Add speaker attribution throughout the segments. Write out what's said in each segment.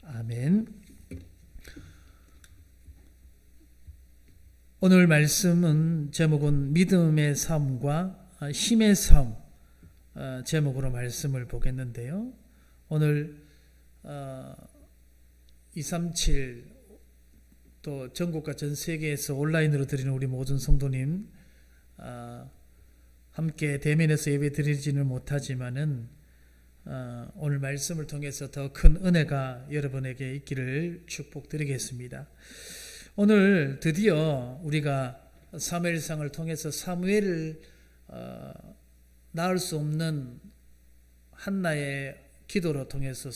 Speaker 1: 아멘. 오늘 말씀은 제목은 믿음의 삶과 힘의 삶 제목으로 말씀을 보겠는데요. 오늘 237 또 전국과 전 세계에서 온라인으로 드리는 우리 모든 성도님 함께 대면에서 예배 드리지는 못하지만은 오늘 말씀을 통해서 더 큰 은혜가 여러분에게 있기를 축복드리겠습니다. 오늘 드디어 우리가 사무엘상을 통해서 사무엘을 낳을 수 없는 한나의 기도로 통해서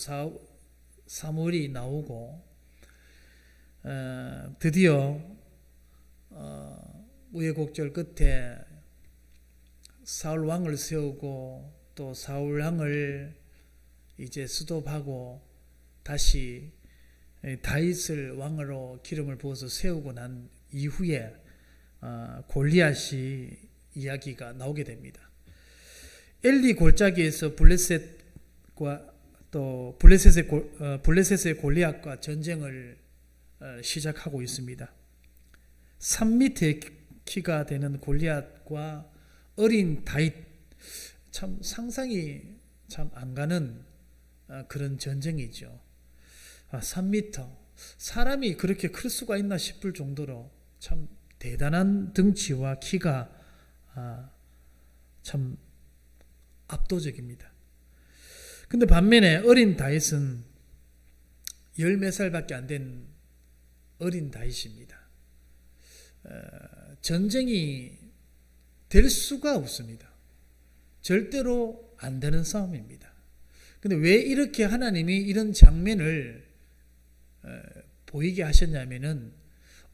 Speaker 1: 사무엘이 나오고 드디어 우여곡절 끝에 사울 왕을 세우고 또 사울 왕을 이제 수도하고 다시 다윗을 왕으로 기름을 부어서 세우고 난 이후에 골리앗이 이야기가 나오게 됩니다. 엘리 골짜기에서 블레셋과 또 블레셋의 골리앗과 전쟁을 시작하고 있습니다. 3m의 키가 되는 골리앗과 어린 다윗, 참 상상이 참 안 가는 그런 전쟁이죠. 3m, 사람이 그렇게 클 수가 있나 싶을 정도로 참 대단한 등치와 키가 참 압도적입니다. 근데 반면에 어린 다윗은 10몇 살밖에 안 된 어린 다윗입니다. 전쟁이 될 수가 없습니다. 절대로 안 되는 싸움입니다. 근데 왜 이렇게 하나님이 이런 장면을 보이게 하셨냐면은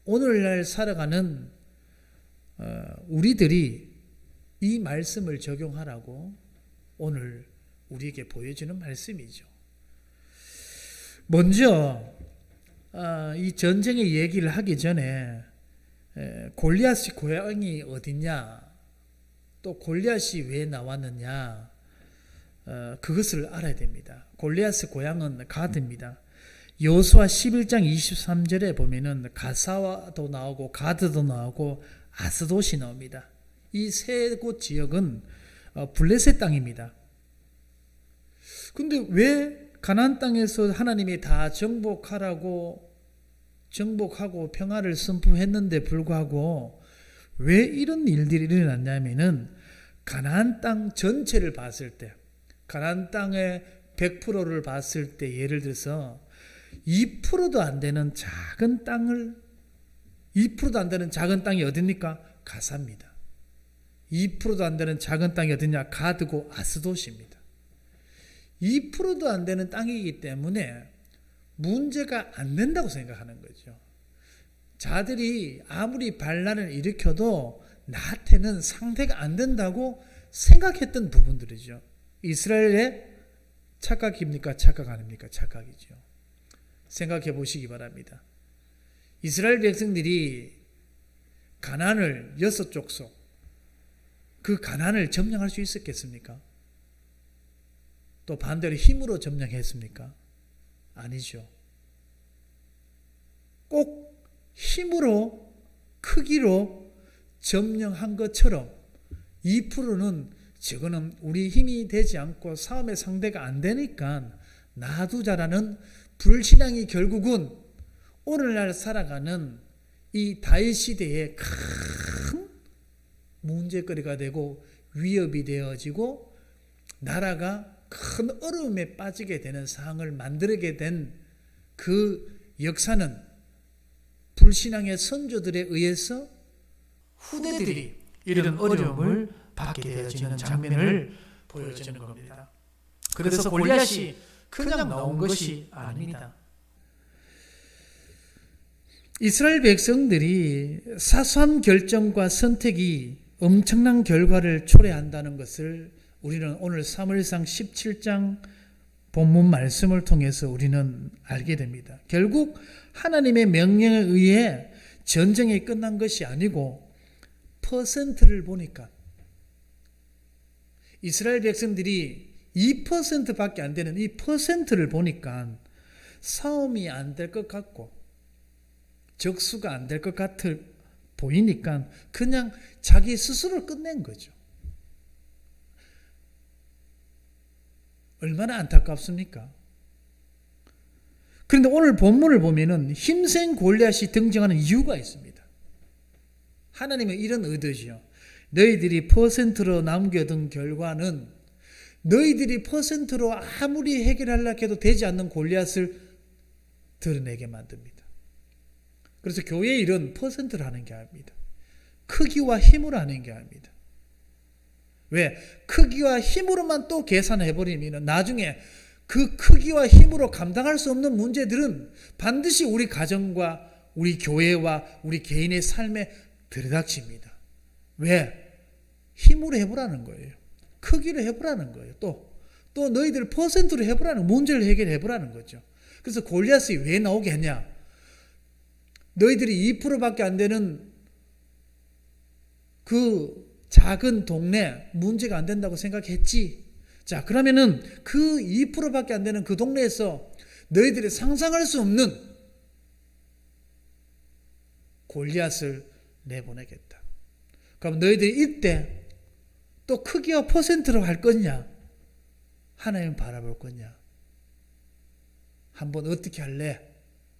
Speaker 1: 오늘날 살아가는 우리들이 이 말씀을 적용하라고 오늘 우리에게 보여주는 말씀이죠. 먼저 이 전쟁의 얘기를 하기 전에 골리앗의 고향이 어디냐, 또 골리앗이 왜 나왔느냐, 그것을 알아야 됩니다. 골리앗의 고향은 가드입니다. 여호수아 11장 23절에 보면은 가사와도 나오고 가드도 나오고 아스돗이 나옵니다. 이 세 곳 지역은 블레셋 땅입니다. 근데 왜 가나안 땅에서 하나님이 다 정복하고 평화를 선포했는데 불구하고 왜 이런 일들이 일어났냐면은 가나안 땅 전체를 봤을 때, 가나안 땅의 100%를 봤을 때 예를 들어서 2%도 안 되는 작은 땅을 2%도 안 되는 작은 땅이 어딥니까? 가사입니다. 2%도 안 되는 작은 땅이 어디냐? 가드고 아스돗입니다. 2%도 안 되는 땅이기 때문에 문제가 안 된다고 생각하는 거죠. 자들이 아무리 반란을 일으켜도 나한테는 상대가 안 된다고 생각했던 부분들이죠. 이스라엘의 착각입니까? 착각 아닙니까? 착각이죠. 생각해 보시기 바랍니다. 이스라엘 백성들이 가나안을 6족속, 그 가나안을 점령할 수 있었겠습니까? 또 반대로 힘으로 점령했습니까? 아니죠. 꼭 힘으로 크기로 점령한 것처럼 2%는 저거는 우리 힘이 되지 않고 싸움의 상대가 안 되니까 놔두자라는 불신앙이 결국은 오늘날 살아가는 이 다윗 시대의 큰 문제거리가 되고 위협이 되어지고 나라가 큰 어려움에 빠지게 되는 상황을 만들게 된 그 역사는 불신앙의 선조들에 의해서 후대들이 이런 어려움을 받게 되어지는 장면을 보여주는 겁니다. 그래서 골리앗이 그냥 나온 것이 아닙니다. 이스라엘 백성들이 사소한 결정과 선택이 엄청난 결과를 초래한다는 것을 우리는 오늘 사무엘상 17장 본문 말씀을 통해서 우리는 알게 됩니다. 결국 하나님의 명령에 의해 전쟁이 끝난 것이 아니고 퍼센트를 보니까 이스라엘 백성들이 2%밖에 안 되는 이 퍼센트를 보니까 싸움이 안 될 것 같고 적수가 안 될 것 같아 보이니까 그냥 자기 스스로를 끝낸 거죠. 얼마나 안타깝습니까? 그런데 오늘 본문을 보면은 힘센 골리앗이 등장하는 이유가 있습니다. 하나님은 이런 의도지요. 너희들이 퍼센트로 남겨둔 결과는 너희들이 퍼센트로 아무리 해결하려고 해도 되지 않는 골리앗을 드러내게 만듭니다. 그래서 교회의 일은 퍼센트를 하는 게 아닙니다. 크기와 힘으로 하는 게 아닙니다. 왜? 크기와 힘으로만 또 계산해버리면 나중에 그 크기와 힘으로 감당할 수 없는 문제들은 반드시 우리 가정과 우리 교회와 우리 개인의 삶에 들이닥칩니다. 왜? 힘으로 해보라는 거예요. 크기로 해보라는 거예요. 또 너희들 퍼센트로 해보라는 문제를 해결해보라는 거죠. 그래서 골리앗이 왜 나오게 했냐? 너희들이 2%밖에 안 되는 그 작은 동네 문제가 안 된다고 생각했지. 자, 그러면은 그 2%밖에 안 되는 그 동네에서 너희들이 상상할 수 없는 골리앗을 내보내겠다. 그럼 너희들이 이때 또 크기와 퍼센트로 할 거냐? 하나님 바라볼 거냐? 한번 어떻게 할래?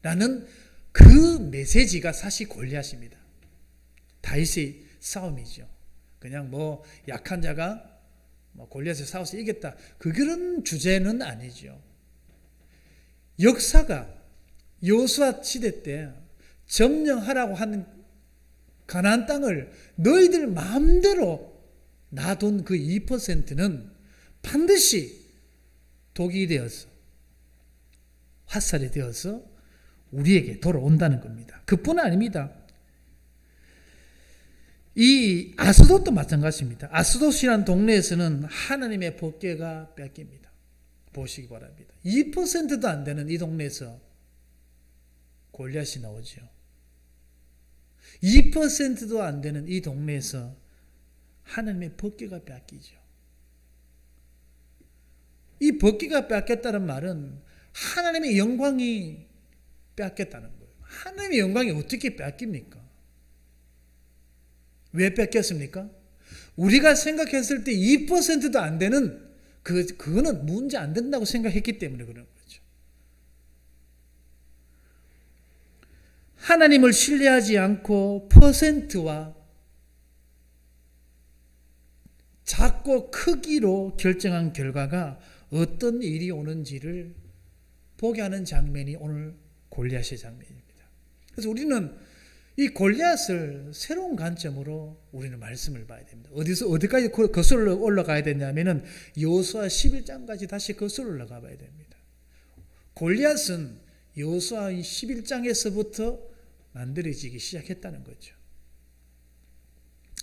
Speaker 1: 라는 그 메시지가 사실 골리앗입니다. 다윗의 싸움이죠. 그냥 뭐 약한 자가 골리앗을 싸워서 이겼다. 그런 주제는 아니죠. 역사가 여호수아 시대 때 점령하라고 하는 가나안 땅을 너희들 마음대로 놔둔 그 2%는 반드시 독이 되어서 화살이 되어서 우리에게 돌아온다는 겁니다. 그뿐 아닙니다. 이 아스돗도 마찬가지입니다. 아스돗이라는 동네에서는 하나님의 법궤가 뺏깁니다. 보시기 바랍니다. 2%도 안 되는 이 동네에서 골리앗이 나오죠. 2%도 안 되는 이 동네에서 하나님의 법궤가 뺏기죠. 이 법궤가 뺏겼다는 말은 하나님의 영광이 뺏겼다는 거예요. 하나님의 영광이 어떻게 뺏깁니까? 왜 뺏겼습니까? 우리가 생각했을 때 2%도 안 되는 그거는 문제 안 된다고 생각했기 때문에 그런 거죠. 하나님을 신뢰하지 않고 퍼센트와 작고 크기로 결정한 결과가 어떤 일이 오는지를 보게 하는 장면이 오늘 골리앗의 장면입니다. 그래서 우리는 이 골리앗을 새로운 관점으로 우리는 말씀을 봐야 됩니다. 어디까지 거슬러 올라가야 되냐면은 여호수아 11장까지 다시 거슬러 올라가 봐야 됩니다. 골리앗은 여호수아 11장에서부터 만들어지기 시작했다는 거죠.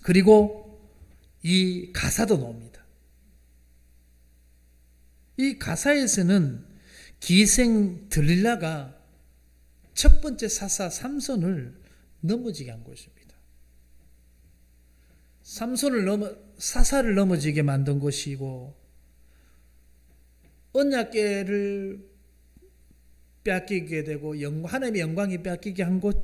Speaker 1: 그리고 이 가사도 나옵니다. 이 가사에서는 기생 들릴라가 첫 번째 사사 삼손을 넘어지게 한 것입니다. 사사를 넘어지게 만든 것이고 언약궤를 빼앗기게 되고 하나님의 영광이 빼앗기게 한 것,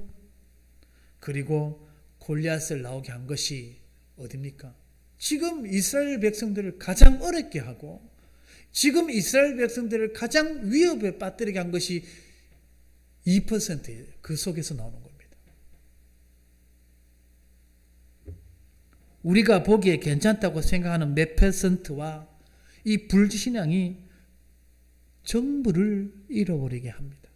Speaker 1: 그리고 골리앗을 나오게 한 것이 어디입니까? 지금 이스라엘 백성들을 가장 어렵게 하고 지금 이스라엘 백성들을 가장 위협에 빠뜨리게 한 것이 2%예요. 그 속에서 나오는 겁니다. 우리가 보기에 괜찮다고 생각하는 몇 퍼센트와 이 불신앙이 전부를 잃어버리게 합니다.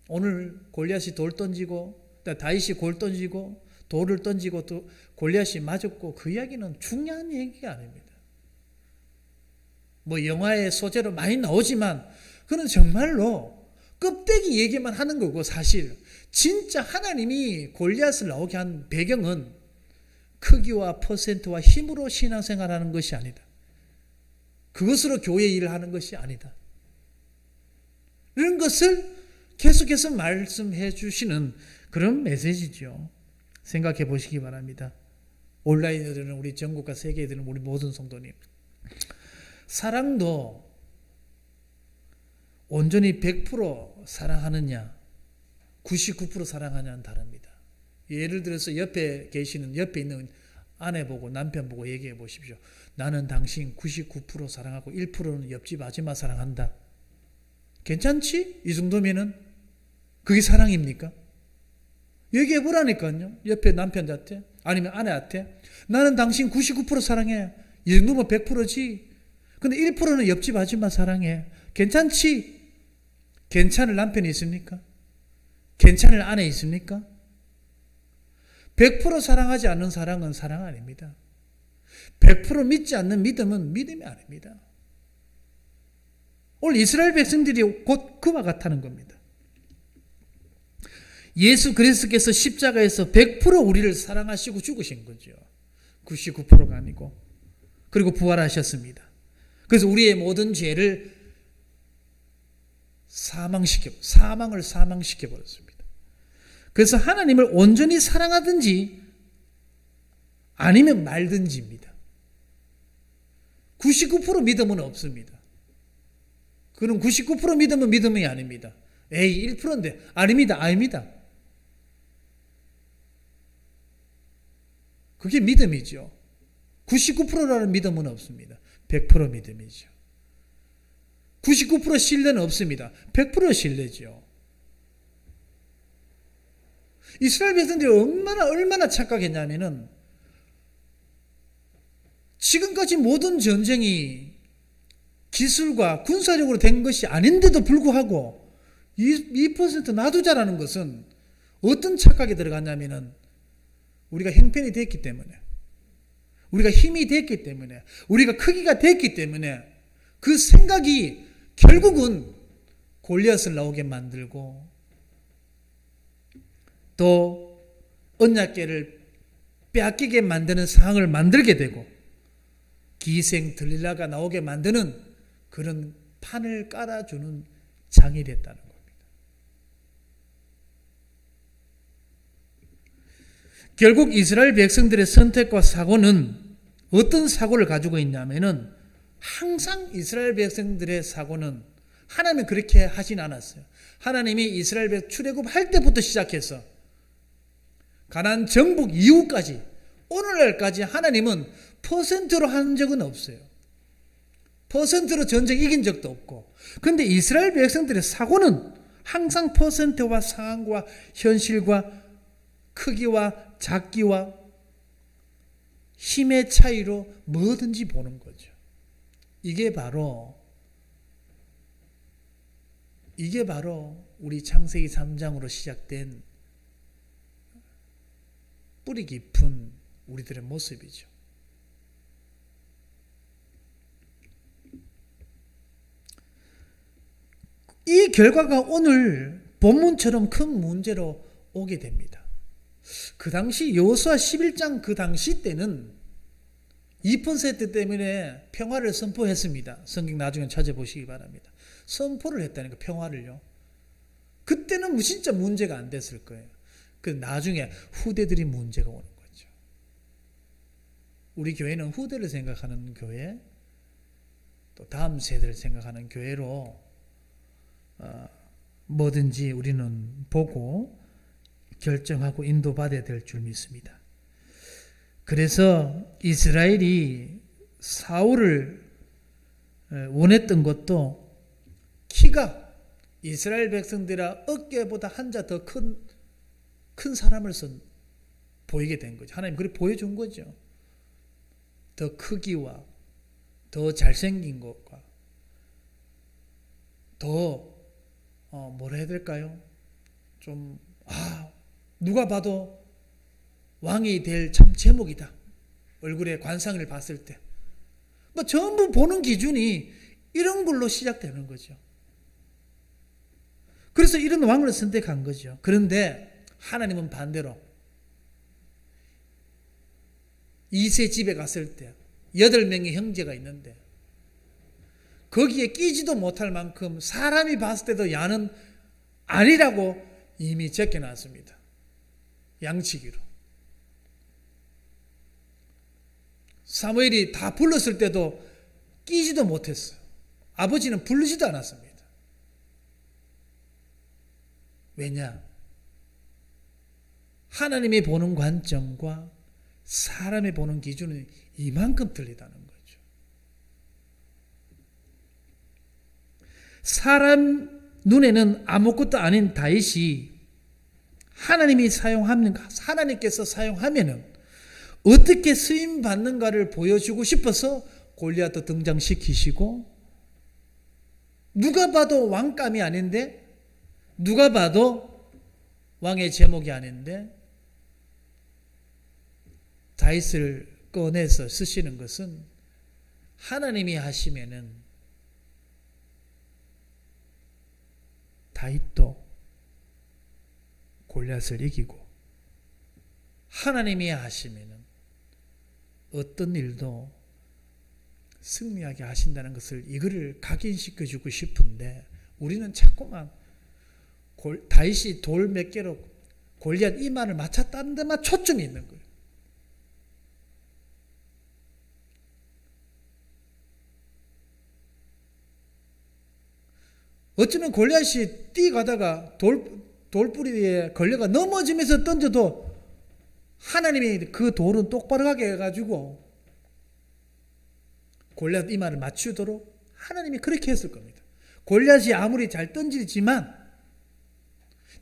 Speaker 1: 오늘 골리앗이 돌 던지고 다윗이 골 던지고 돌을 던지고 또 골리앗이 맞았고 그 이야기는 중요한 얘기가 아닙니다. 뭐 영화의 소재로 많이 나오지만 그건 정말로 껍데기 얘기만 하는 거고 사실 진짜 하나님이 골리앗을 나오게 한 배경은 크기와 퍼센트와 힘으로 신앙생활하는 것이 아니다. 그것으로 교회 일을 하는 것이 아니다. 이런 것을 계속해서 말씀해 주시는 그런 메시지죠. 생각해 보시기 바랍니다. 온라인에 들은 우리 전국과 세계에 들은 우리 모든 성도님, 사랑도 온전히 100% 사랑하느냐, 99% 사랑하느냐는 다릅니다. 예를 들어서 옆에 있는 아내 보고 남편 보고 얘기해 보십시오. 나는 당신 99% 사랑하고 1%는 옆집 아줌마 사랑한다. 괜찮지? 이 정도면은 그게 사랑입니까? 얘기해 보라니까요. 옆에 남편한테 아니면 아내한테 나는 당신 99% 사랑해. 이 정도면 100%지. 근데 1%는 옆집 아줌마 사랑해. 괜찮지? 괜찮을 남편이 있습니까? 괜찮을 아내 있습니까? 100% 사랑하지 않는 사랑은 사랑 아닙니다. 100% 믿지 않는 믿음은 믿음이 아닙니다. 오늘 이스라엘 백성들이 곧 그와 같다는 겁니다. 예수 그리스도께서 십자가에서 100% 우리를 사랑하시고 죽으신 거죠. 99%가 아니고. 그리고 부활하셨습니다. 그래서 우리의 모든 죄를 사망을 사망시켜 버렸습니다. 그래서 하나님을 온전히 사랑하든지 아니면 말든지입니다. 99% 믿음은 없습니다. 그럼 99% 믿음은 믿음이 아닙니다. 에이 1%인데 아닙니다. 그게 믿음이죠. 99%라는 믿음은 없습니다. 100% 믿음이죠. 99% 신뢰는 없습니다. 100% 신뢰죠. 이스라엘 백성들이 얼마나 착각했냐면은 지금까지 모든 전쟁이 기술과 군사력으로 된 것이 아닌데도 불구하고 2% 놔두자라는 것은 어떤 착각에 들어갔냐면은 우리가 형편이 됐기 때문에, 우리가 힘이 됐기 때문에, 우리가 크기가 됐기 때문에 그 생각이 결국은 골리앗을 나오게 만들고 또 언약궤를 빼앗기게 만드는 상황을 만들게 되고 기생 들릴라가 나오게 만드는 그런 판을 깔아주는 장이 됐다는 겁니다. 결국 이스라엘 백성들의 선택과 사고는 어떤 사고를 가지고 있냐면은 항상 이스라엘 백성들의 사고는 하나님이 그렇게 하진 않았어요. 하나님이 이스라엘 백성 출애굽할 때부터 시작해서 가나안 정복 이후까지 오늘날까지 하나님은 퍼센트로 한 적은 없어요. 퍼센트로 전쟁 이긴 적도 없고. 그런데 이스라엘 백성들의 사고는 항상 퍼센트와 상황과 현실과 크기와 작기와 힘의 차이로 뭐든지 보는 거죠. 이게 바로 우리 창세기 3장으로 시작된 뿌리 깊은 우리들의 모습이죠. 이 결과가 오늘 본문처럼 큰 문제로 오게 됩니다. 그 당시 여호수아 11장 그 당시 때는 2% 때문에 평화를 선포했습니다. 성경 나중에 찾아보시기 바랍니다. 선포를 했다니까, 평화를요. 그때는 진짜 문제가 안 됐을 거예요. 그 나중에 후대들이 문제가 오는 거죠. 우리 교회는 후대를 생각하는 교회, 또 다음 세대를 생각하는 교회로 뭐든지 우리는 보고 결정하고 인도받아야 될 줄 믿습니다. 그래서 이스라엘이 사울을 원했던 것도 키가 이스라엘 백성들의 어깨보다 한자 더 큰 사람을 보이게 된 거죠. 하나님 그렇게 보여준 거죠. 더 크기와 더 잘생긴 것과 더 뭐라 해야 될까요? 좀 누가 봐도 왕이 될 참 제목이다. 얼굴에 관상을 봤을 때. 뭐 전부 보는 기준이 이런 걸로 시작되는 거죠. 그래서 이런 왕을 선택한 거죠. 그런데 하나님은 반대로 이세 집에 갔을 때 8명의 형제가 있는데 거기에 끼지도 못할 만큼 사람이 봤을 때도 야는 아니라고 이미 적혀놨습니다. 양치기로. 사무엘이 다 불렀을 때도 끼지도 못했어요. 아버지는 부르지도 않았습니다. 왜냐? 하나님이 보는 관점과 사람이 보는 기준은 이만큼 틀리다는 거죠. 사람 눈에는 아무것도 아닌 다윗이 하나님께서 사용하면은 어떻게 쓰임 받는가를 보여주고 싶어서 골리앗도 등장시키시고, 누가 봐도 왕감이 아닌데, 누가 봐도 왕의 제목이 아닌데 다윗을 꺼내서 쓰시는 것은 하나님이 하시면은 다윗도 골리앗을 이기고, 하나님이 하시면은 어떤 일도 승리하게 하신다는 것을, 이거를 각인시켜주고 싶은데, 우리는 자꾸만 다윗이 돌 몇 개로 골리앗 이마를 맞췄다는 데만 초점이 있는 거예요. 어쩌면 골리앗이 뛰어가다가 돌뿌리 위에 걸려가 넘어지면서 던져도 하나님이 그 돌은 똑바로 가게 해가지고 골리앗 이마를 맞추도록 하나님이 그렇게 했을 겁니다. 골리앗이 아무리 잘 던지지만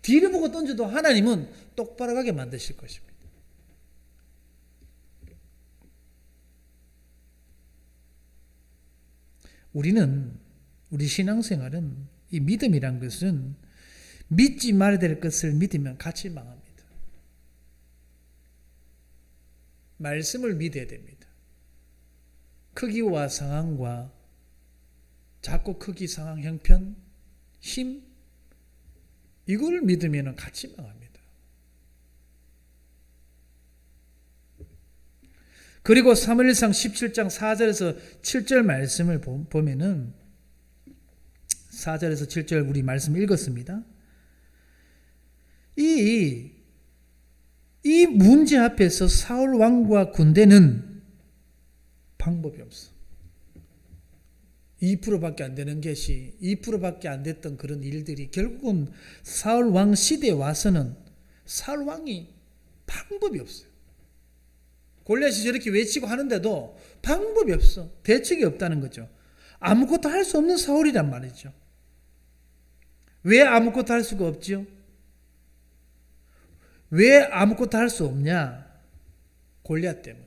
Speaker 1: 뒤를 보고 던져도 하나님은 똑바로 가게 만드실 것입니다. 우리 신앙생활은, 이 믿음이란 것은 믿지 말아야 될 것을 믿으면 같이 망합니다. 말씀을 믿어야 됩니다. 크기와 상황과 작고 크기, 상황, 형편, 힘, 이걸 믿으면 같이 망합니다. 그리고 사무엘상 17장 4절에서 7절 말씀을 보면은, 4절에서 7절 우리 말씀 읽었습니다. 이 문제 앞에서 사울 왕과 군대는 방법이 없어. 2%밖에 안 되는 것이, 2%밖에 안 됐던 그런 일들이 결국은 사울 왕 시대에 와서는 사울 왕이 방법이 없어요. 골리앗이 저렇게 외치고 하는데도 방법이 없어. 대책이 없다는 거죠. 아무것도 할 수 없는 사울이란 말이죠. 왜 아무것도 할 수가 없죠? 왜 아무것도 할 수 없냐? 골리앗 때문에.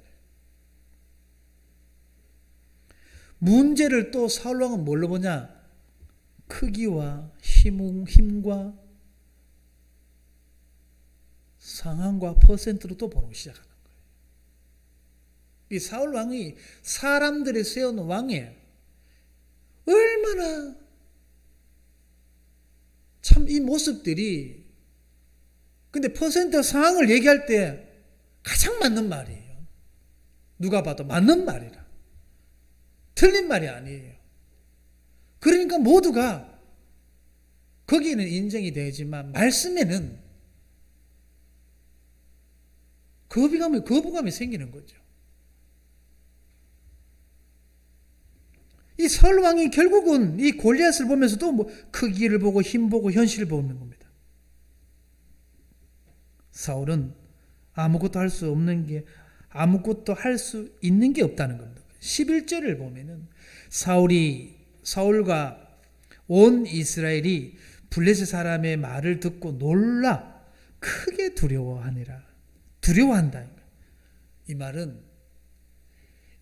Speaker 1: 문제를 또 사울 왕은 뭘로 보냐? 크기와 힘과 상황과 퍼센트로 또 보기 시작하는 거예요. 이 사울 왕이 사람들이 세운 왕이에요. 얼마나 참 이 모습들이, 근데 퍼센트 상황을 얘기할 때 가장 맞는 말이에요. 누가 봐도 맞는 말이라. 틀린 말이 아니에요. 그러니까 모두가 거기는 인정이 되지만 말씀에는 거부감이 생기는 거죠. 이 사울 왕이 결국은 이 골리앗을 보면서도 뭐 크기를 보고 힘 보고 현실을 보는 겁니다. 사울은 아무것도 할 수 있는 게 없다는 겁니다. 11절을 보면은 사울과 온 이스라엘이 블레셋 사람의 말을 듣고 놀라 크게 두려워하니라. 두려워한다. 이 말은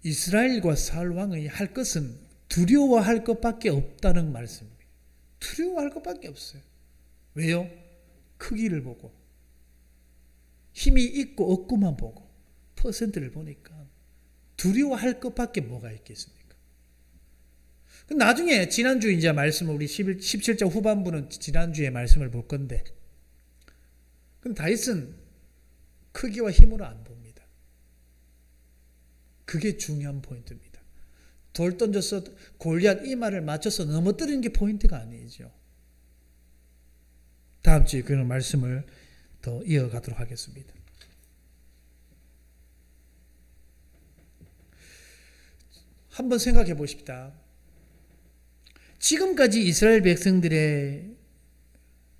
Speaker 1: 이스라엘과 사울 왕이 할 것은 두려워할 것밖에 없다는 말씀입니다. 두려워할 것밖에 없어요. 왜요? 크기를 보고 힘이 있고 없고만 보고 퍼센트를 보니까 두려워할 것밖에 뭐가 있겠습니까? 나중에 지난주 이제 말씀을 우리 17장 후반부는 지난주에 말씀을 볼 건데, 근데 다윗은 크기와 힘으로 안 봅니다. 그게 중요한 포인트입니다. 돌 던져서 골리앗 이마를 맞춰서 넘어뜨리는 게 포인트가 아니죠. 다음 주에 그런 말씀을 더 이어가도록 하겠습니다. 한번 생각해 보십시다. 지금까지 이스라엘 백성들의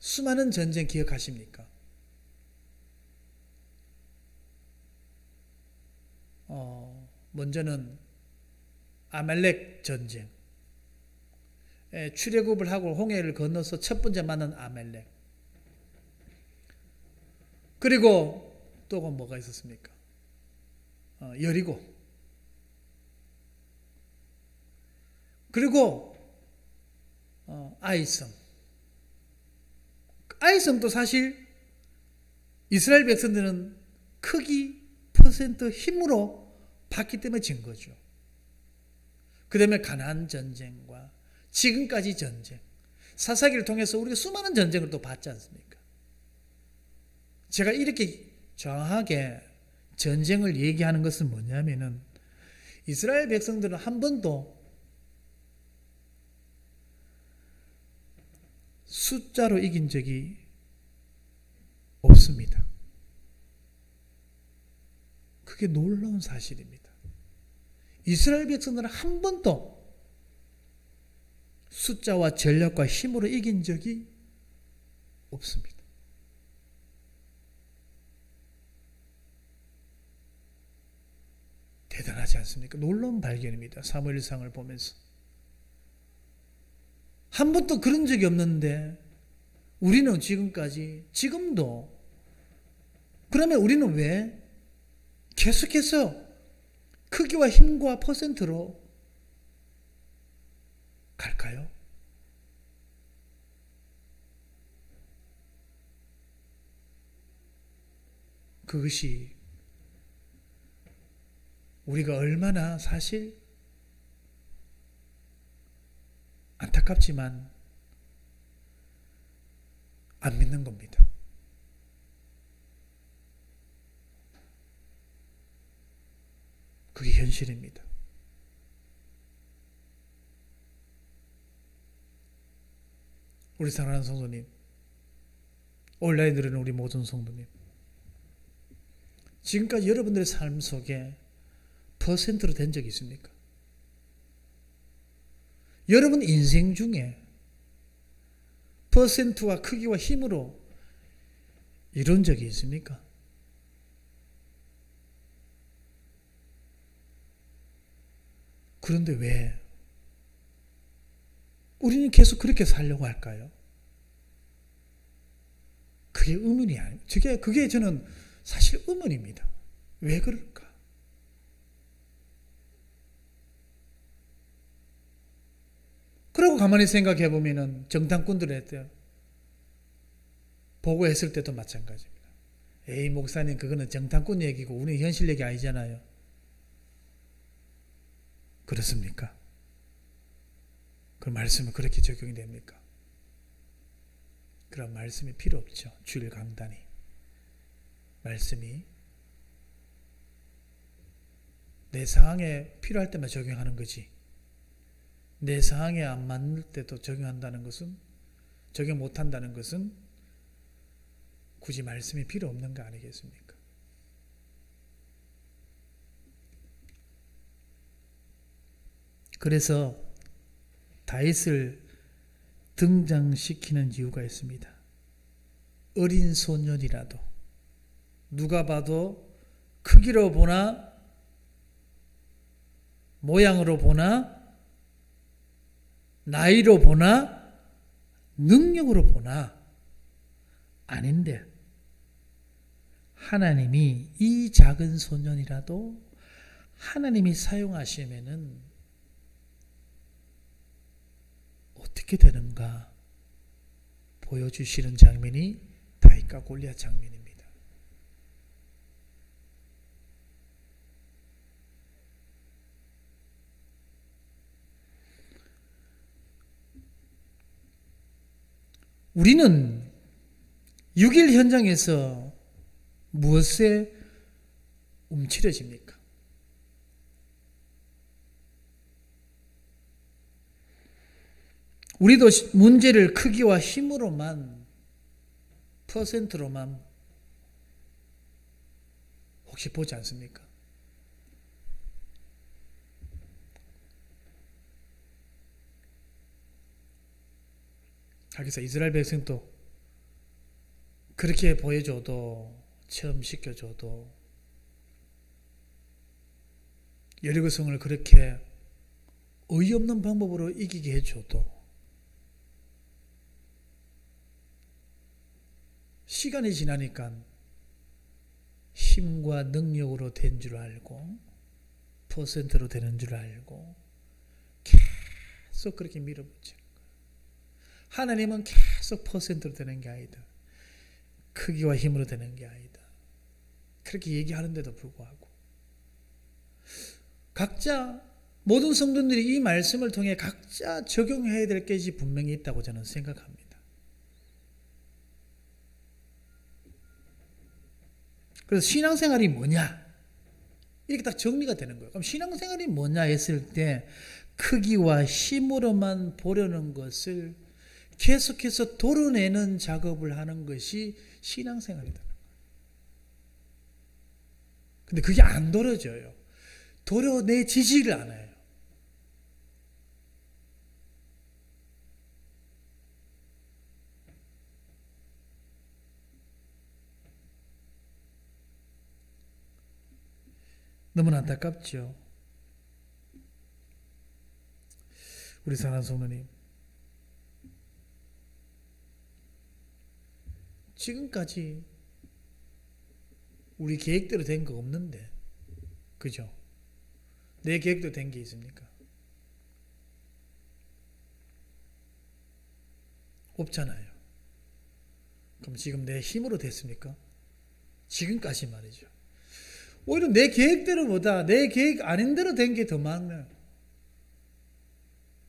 Speaker 1: 수많은 전쟁 기억하십니까? 먼저는 아말렉 전쟁. 출애굽을 하고 홍해를 건너서 첫 번째 만난 아말렉. 그리고 또 뭐가 있었습니까? 여리고. 그리고 아이성. 아이성도 사실 이스라엘 백성들은 크기 퍼센트 힘으로 봤기 때문에 진 거죠. 그 다음에 가나안 전쟁과 지금까지 전쟁, 사사기를 통해서 우리가 수많은 전쟁을 또 봤지 않습니까? 제가 이렇게 정확하게 전쟁을 얘기하는 것은 뭐냐면은 이스라엘 백성들은 한 번도 숫자로 이긴 적이 없습니다. 그게 놀라운 사실입니다. 이스라엘 백성들은 한 번도 숫자와 전략과 힘으로 이긴 적이 없습니다. 대단하지 않습니까? 놀라운 발견입니다. 사무엘상을 보면서. 한 번도 그런 적이 없는데 우리는 지금까지, 지금도, 그러면 우리는 왜 계속해서 크기와 힘과 퍼센트로 갈까요? 그것이 우리가 얼마나 사실 안타깝지만 안 믿는 겁니다. 그게 현실입니다. 우리 사랑하는 성도님, 온라인 들으는 우리 모든 성도님, 지금까지 여러분들의 삶 속에 퍼센트로 된 적이 있습니까? 여러분 인생 중에 퍼센트와 크기와 힘으로 이룬 적이 있습니까? 그런데 왜 우리는 계속 그렇게 살려고 할까요? 그게 의문이 아니에요. 그게 저는 사실 의문입니다. 왜 그럴까? 그러고 가만히 생각해 보면은 정탐꾼들에 대해 보고했을 때도 마찬가지입니다. 에이, 목사님, 그거는 정탐꾼 얘기고 우리 현실 얘기 아니잖아요. 그렇습니까? 그 말씀은 그렇게 적용이 됩니까? 그런 말씀이 필요 없죠. 주일 강단이. 말씀이 내 상황에 필요할 때만 적용하는 거지. 내 상황에 안 맞을 때도 적용한다는 것은, 적용 못한다는 것은 굳이 말씀이 필요 없는 거 아니겠습니까? 그래서 다윗을 등장시키는 이유가 있습니다. 어린 소년이라도 누가 봐도 크기로 보나 모양으로 보나 나이로 보나 능력으로 보나 아닌데 하나님이 이 작은 소년이라도 하나님이 사용하시면은 어떻게 되는가 보여주시는 장면이 다윗과 골리앗 장면입니다. 우리는 6일 현장에서 무엇에 움츠려집니까? 우리도 문제를 크기와 힘으로만, 퍼센트로만 혹시 보지 않습니까? 거기서 이스라엘 백성도 그렇게 보여줘도, 체험시켜줘도, 여리고성을 그렇게 어이없는 방법으로 이기게 해줘도 시간이 지나니까 힘과 능력으로 된 줄 알고 퍼센트로 되는 줄 알고 계속 그렇게 밀어붙이는 거예요. 하나님은 계속 퍼센트로 되는 게 아니다. 크기와 힘으로 되는 게 아니다. 그렇게 얘기하는데도 불구하고 각자 모든 성도들이 이 말씀을 통해 각자 적용해야 될 것이 분명히 있다고 저는 생각합니다. 그래서 신앙생활이 뭐냐? 이렇게 딱 정리가 되는 거예요. 그럼 신앙생활이 뭐냐 했을 때 크기와 힘으로만 보려는 것을 계속해서 도려내는 작업을 하는 것이 신앙생활이다. 근데 그게 안 도려져요. 도려내지지를 않아요. 너무나 안타깝죠. 우리 사랑하는 성도님, 지금까지 우리 계획대로 된 거 없는데, 그죠? 내 계획대로 된 게 있습니까? 없잖아요. 그럼 지금 내 힘으로 됐습니까? 지금까지 말이죠. 오히려 내 계획대로보다 내 계획 아닌 대로 된 게 더 많아요.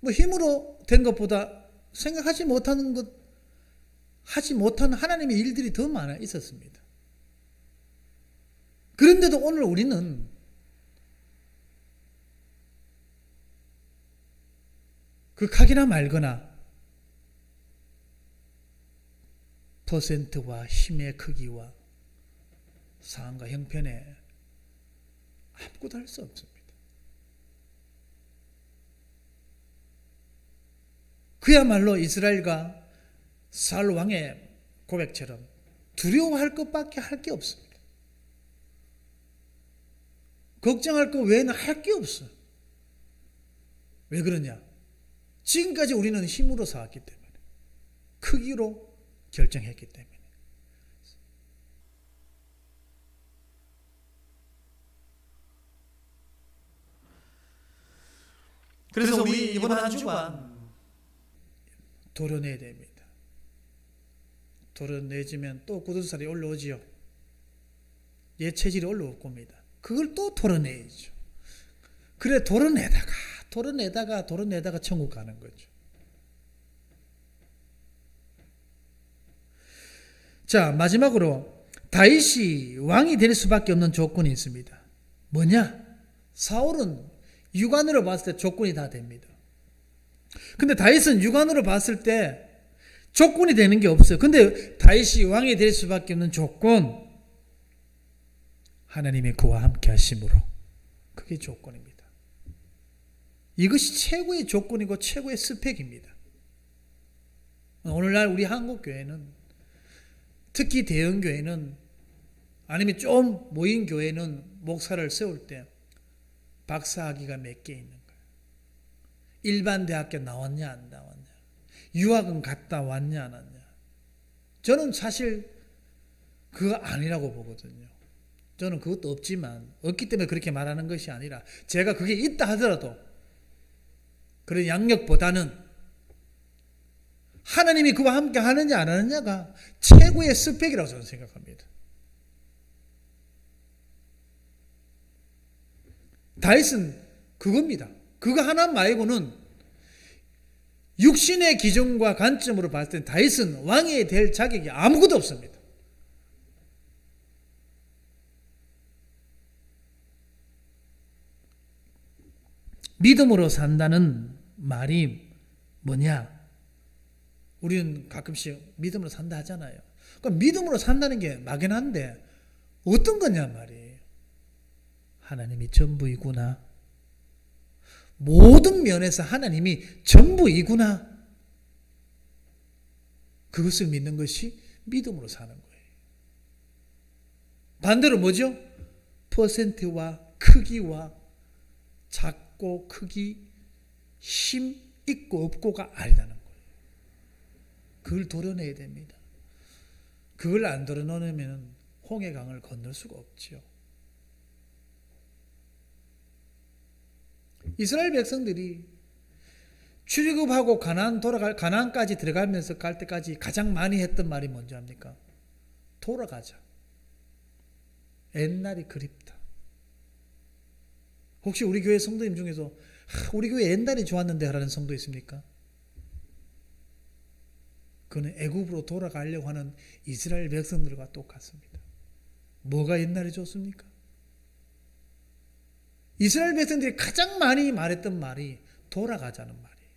Speaker 1: 뭐 힘으로 된 것보다 생각하지 못하는 것, 하지 못한 하나님의 일들이 더 많아 있었습니다. 그런데도 오늘 우리는 극하거나 말거나 퍼센트와 힘의 크기와 상황과 형편에 아무것도 할 수 없습니다. 그야말로 이스라엘과 사울 왕의 고백처럼 두려워할 것밖에 할 게 없습니다. 걱정할 것 외에는 할 게 없어요. 왜 그러냐? 지금까지 우리는 힘으로 살았기 때문에, 크기로 결정했기 때문에.
Speaker 2: 그래서 우리 이번 한 주간
Speaker 1: 도려내야 됩니다. 도려내지면 또 굳은 살이 올라오지요. 옛 체질이 올라올 겁니다. 그걸 또 도려내야죠. 그래 도려내다가 천국 가는 거죠. 자, 마지막으로 다윗이 왕이 될 수밖에 없는 조건이 있습니다. 뭐냐? 사울은 육안으로 봤을 때 조건이 다 됩니다. 근데 다윗은 육안으로 봤을 때 조건이 되는 게 없어요. 근데 다윗이 왕이 될 수밖에 없는 조건, 하나님의 그와 함께 하심으로. 그게 조건입니다. 이것이 최고의 조건이고 최고의 스펙입니다. 오늘날 우리 한국교회는, 특히 대형교회는, 아니면 좀 모인 교회는 목사를 세울 때 박사학위가 몇 개 있는 거예요. 일반 대학교 나왔냐 안 나왔냐, 유학은 갔다 왔냐 안 왔냐. 저는 사실 그거 아니라고 보거든요. 저는 그것도 없지만, 없기 때문에 그렇게 말하는 것이 아니라, 제가 그게 있다 하더라도 그런 양력보다는 하나님이 그와 함께 하느냐 안 하느냐가 최고의 스펙이라고 저는 생각합니다. 다윗은 그겁니다. 그거 하나 말고는, 육신의 기준과 관점으로 봤을 때 다윗은 왕이 될 자격이 아무것도 없습니다. 믿음으로 산다는 말이 뭐냐? 우리는 가끔씩 믿음으로 산다 하잖아요. 그러니까 믿음으로 산다는 게 막연한데 어떤 거냐 말이에요. 하나님이 전부이구나. 모든 면에서 하나님이 전부이구나. 그것을 믿는 것이 믿음으로 사는 거예요. 반대로 뭐죠? 퍼센트와 크기와 작고 크기, 힘 있고 없고가 아니라는 거예요. 그걸 도려내야 됩니다. 그걸 안 도려놓으면 홍해강을 건널 수가 없죠. 이스라엘 백성들이 출애굽하고 가나안까지 들어가면서 갈 때까지 가장 많이 했던 말이 뭔지 압니까? 돌아가자. 옛날이 그립다. 혹시 우리 교회 성도님 중에서 우리 교회 옛날이 좋았는데 하라는 성도 있습니까? 그는 애굽으로 돌아가려고 하는 이스라엘 백성들과 똑같습니다. 뭐가 옛날이 좋습니까? 이스라엘 백성들이 가장 많이 말했던 말이 돌아가자는 말이에요.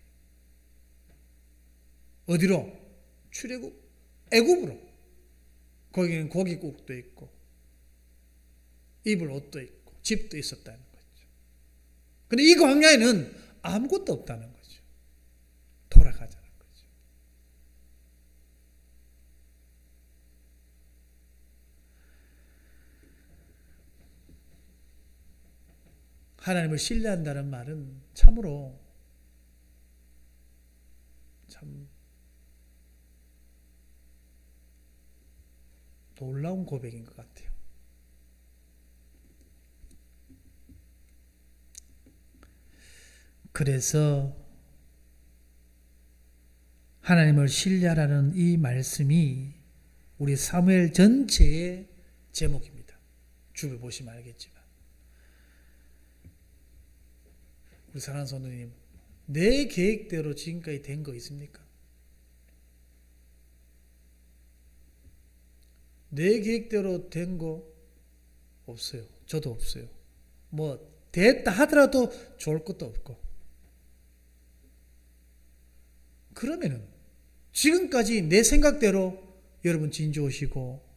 Speaker 1: 어디로? 출애굽, 애굽으로. 거기는 고기국도 있고 입을 옷도 있고 집도 있었다는 거죠. 근데 이 광야에는 아무것도 없다는 거죠. 돌아가자는 거죠. 하나님을 신뢰한다는 말은 참으로 참 놀라운 고백인 것 같아요. 그래서 하나님을 신뢰하라는 이 말씀이 우리 사무엘 전체의 제목입니다. 주를 보시면 알겠지만 우리 사랑하는 성도님, 내 계획대로 지금까지 된 거 있습니까? 내 계획대로 된 거 없어요. 저도 없어요. 뭐 됐다 하더라도 좋을 것도 없고. 그러면은 지금까지 내 생각대로 여러분 진주 오시고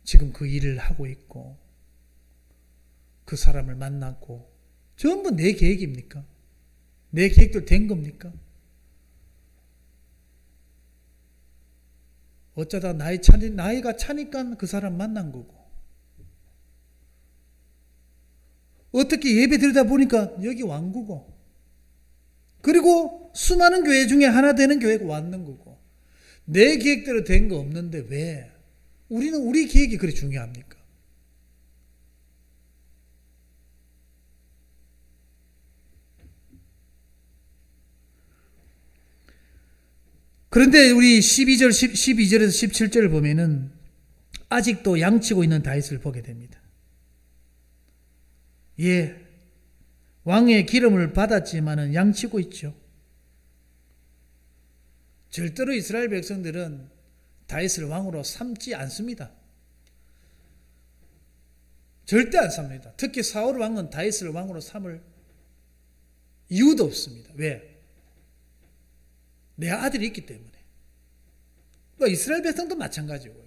Speaker 1: 지금 그 일을 하고 있고 그 사람을 만났고 전부 내 계획입니까? 내 계획대로 된 겁니까? 어쩌다 나이가 차니까 그 사람 만난 거고 어떻게 예배 드리다 보니까 여기 왕구고 그리고 수많은 교회 중에 하나 되는 교회가 왔는 거고 내 계획대로 된 거 없는데 왜 우리는 우리 계획이 그리 중요합니까? 그런데 우리 12절에서 17절을 보면은 아직도 양치고 있는 다윗을 보게 됩니다. 예, 왕의 기름을 받았지만은 양치고 있죠. 절대로 이스라엘 백성들은 다윗을 왕으로 삼지 않습니다. 절대 안 삼습니다. 특히 사울 왕은 다윗을 왕으로 삼을 이유도 없습니다. 왜? 내 아들이 있기 때문에. 또 이스라엘 백성도 마찬가지고요.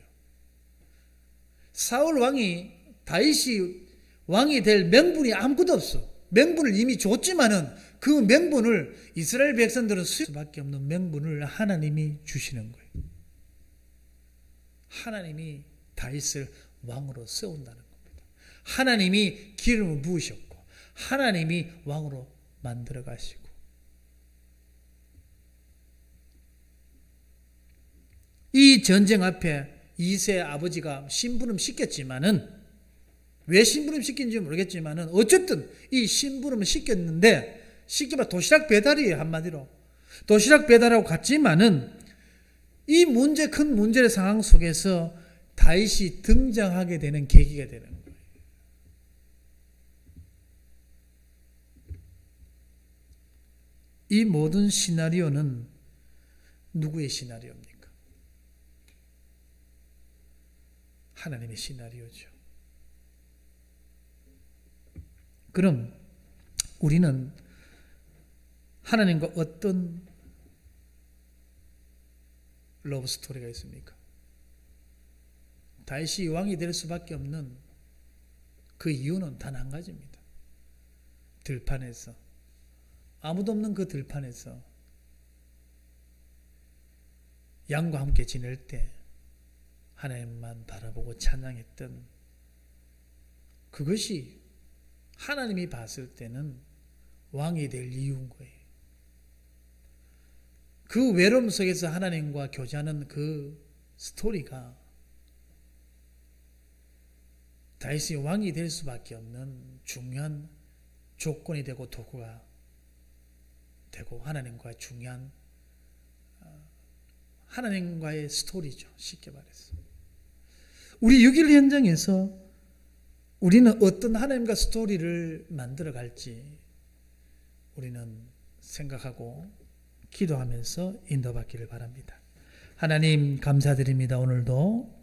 Speaker 1: 사울 왕이 다윗이 왕이 될 명분이 아무것도 없어. 명분을 이미 줬지만은 그 명분을 이스라엘 백성들은 수용할 수밖에 없는 명분을 하나님이 주시는 거예요. 하나님이 다윗을 왕으로 세운다는 겁니다. 하나님이 기름을 부으셨고 하나님이 왕으로 만들어 가시고 이 전쟁 앞에 이세 아버지가 심부름 시켰지만은 왜 심부름 시킨지 모르겠지만은 어쨌든 이 심부름을 시켰는데 시켜봐 도시락 배달이에요. 한마디로 도시락 배달하고 갔지만은 이 문제 큰 문제의 상황 속에서 다윗이 등장하게 되는 계기가 되는 거예요. 이 모든 시나리오는 누구의 시나리오입니까? 하나님의 시나리오죠. 그럼 우리는 하나님과 어떤 러브 스토리가 있습니까? 다윗이 왕이 될 수밖에 없는 그 이유는 단 한 가지입니다. 들판에서 아무도 없는 그 들판에서 양과 함께 지낼 때 하나님만 바라보고 찬양했던 그것이 하나님이 봤을 때는 왕이 될 이유인 거예요. 그 외로움 속에서 하나님과 교제하는 그 스토리가 다윗이 왕이 될 수밖에 없는 중요한 조건이 되고 도구가 되고 하나님과 중요한 하나님과의 스토리죠. 쉽게 말해서 우리 6.1 현장에서 우리는 어떤 하나님과 스토리를 만들어 갈지 우리는 생각하고 기도하면서 인도받기를 바랍니다. 하나님 감사드립니다. 오늘도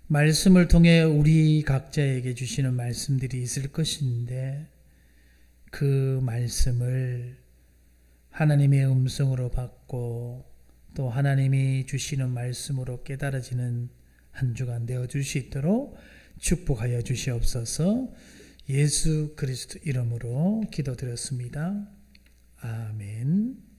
Speaker 1: 말씀을 통해 우리 각자에게 주시는 말씀들이 있을 것인데 그 말씀을 하나님의 음성으로 받고 또 하나님이 주시는 말씀으로 깨달아지는 한 주간 되어줄 수 있도록 축복하여 주시옵소서. 예수 그리스도 이름으로 기도드렸습니다. 아멘.